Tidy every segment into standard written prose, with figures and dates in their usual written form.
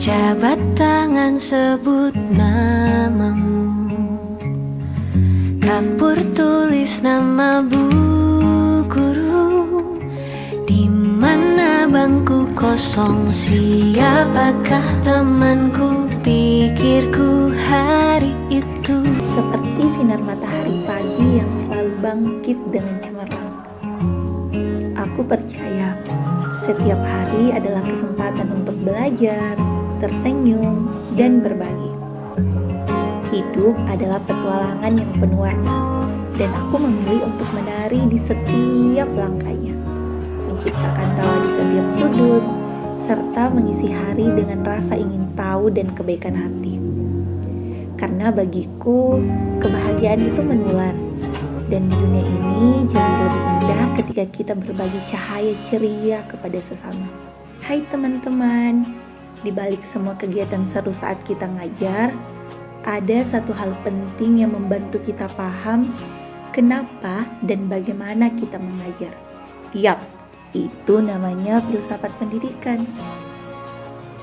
Jabat tangan sebut namamu, kapur tulis nama bu guru. Di mana bangku kosong, siapakah temanku, pikirku hari itu. Seperti sinar matahari pagi yang selalu bangkit dengan cemerlang. Aku percaya setiap hari adalah kesempatan untuk belajar, tersenyum, dan berbagi. Hidup adalah petualangan yang penuh warna, dan aku memilih untuk menari di setiap langkahnya, menciptakan tawa di setiap sudut, serta mengisi hari dengan rasa ingin tahu dan kebaikan hati. Karena bagiku, kebahagiaan itu menular, dan di dunia ini jauh lebih indah ketika kita berbagi cahaya ceria kepada sesama. Hai teman-teman, di balik semua kegiatan seru saat kita ngajar, ada satu hal penting yang membantu kita paham kenapa dan bagaimana kita mengajar. Yap, itu namanya filsafat pendidikan.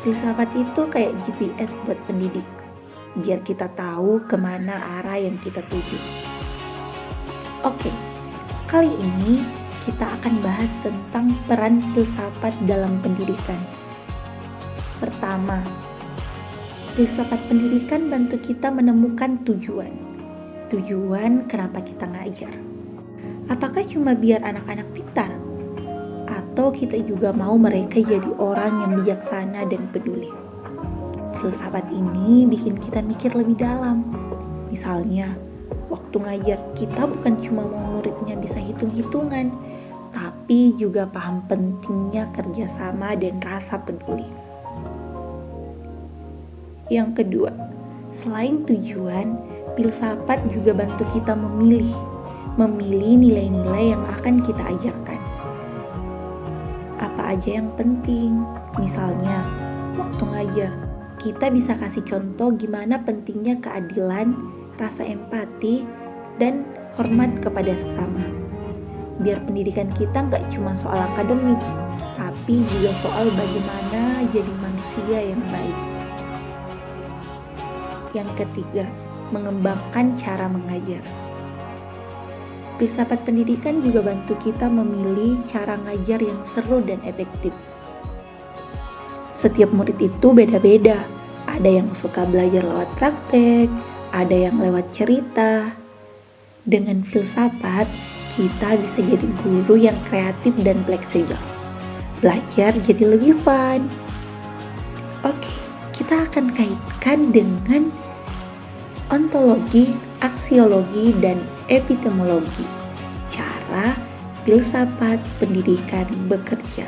Filsafat itu kayak GPS buat pendidik, biar kita tahu kemana arah yang kita tuju. Oke, kali ini kita akan bahas tentang peran filsafat dalam pendidikan. Pertama, filsafat pendidikan bantu kita menemukan tujuan. Tujuan kenapa kita ngajar. Apakah cuma biar anak-anak pintar? Atau kita juga mau mereka jadi orang yang bijaksana dan peduli? Filsafat ini bikin kita mikir lebih dalam. Misalnya, waktu ngajar kita bukan cuma mau muridnya bisa hitung-hitungan, tapi juga paham pentingnya kerjasama dan rasa peduli. Yang kedua, selain tujuan, filsafat juga bantu kita memilih nilai-nilai yang akan kita ajarkan. Apa aja yang penting? Misalnya, waktu ngajar, kita bisa kasih contoh gimana pentingnya keadilan, rasa empati, dan hormat kepada sesama. Biar pendidikan kita nggak cuma soal akademik, tapi juga soal bagaimana jadi manusia yang baik. Yang ketiga, mengembangkan cara mengajar. Filsafat pendidikan juga bantu kita memilih cara ngajar yang seru dan efektif. Setiap murid itu beda-beda. Ada yang suka belajar lewat praktek, ada yang lewat cerita. Dengan filsafat, kita bisa jadi guru yang kreatif dan fleksibel. Belajar jadi lebih fun. Oke, kita akan kaitkan dengan ontologi, aksiologi, dan epistemologi. Cara filsafat pendidikan bekerja.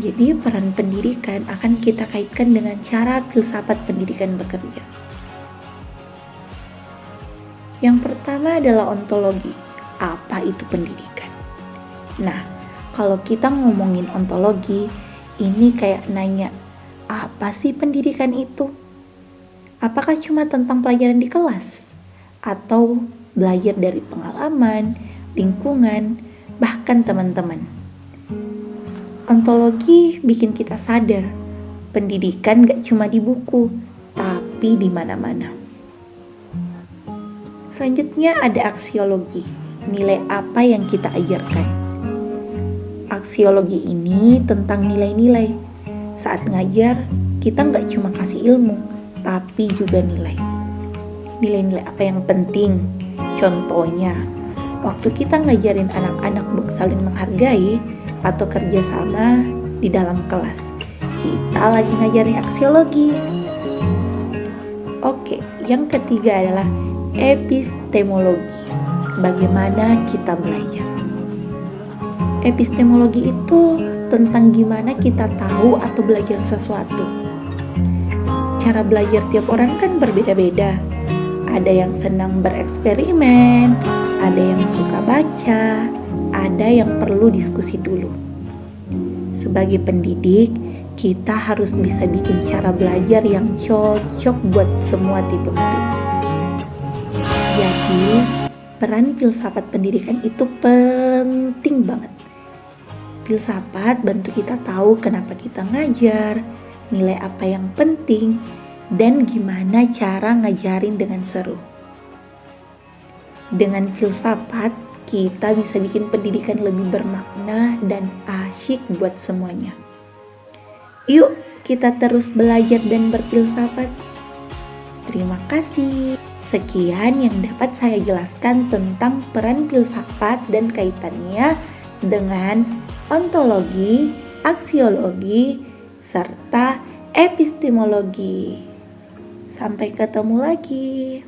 Jadi peran pendidikan akan kita kaitkan dengan cara filsafat pendidikan bekerja. Yang pertama adalah ontologi. Apa itu pendidikan? Nah, kalau kita ngomongin ontologi, ini kayak nanya, apa sih pendidikan itu? Apakah cuma tentang pelajaran di kelas? Atau belajar dari pengalaman, lingkungan, bahkan teman-teman? Ontologi bikin kita sadar, pendidikan gak cuma di buku, tapi di mana-mana. Selanjutnya ada aksiologi, nilai apa yang kita ajarkan. Aksiologi ini tentang nilai-nilai. Saat ngajar, kita gak cuma kasih ilmu, tapi juga nilai. Nilai-nilai apa yang penting? Contohnya, waktu kita ngajarin anak-anak saling menghargai atau kerjasama di dalam kelas, kita lagi ngajarin aksiologi. Oke, yang ketiga adalah epistemologi. Bagaimana kita belajar? Epistemologi itu tentang gimana kita tahu atau belajar sesuatu. Cara belajar tiap orang kan berbeda-beda. Ada yang senang bereksperimen, ada yang suka baca, ada yang perlu diskusi dulu. Sebagai pendidik, kita harus bisa bikin cara belajar yang cocok buat semua tipe murid. Jadi, peran filsafat pendidikan itu penting banget. Filsafat bantu kita tahu kenapa kita ngajar, nilai apa yang penting, dan gimana cara ngajarin dengan seru. Dengan filsafat, kita bisa bikin pendidikan lebih bermakna dan asyik buat semuanya. Yuk, kita terus belajar dan berfilsafat. Terima kasih. Sekian yang dapat saya jelaskan tentang peran filsafat dan kaitannya dengan ontologi, aksiologi, serta epistemologi. Sampai ketemu lagi.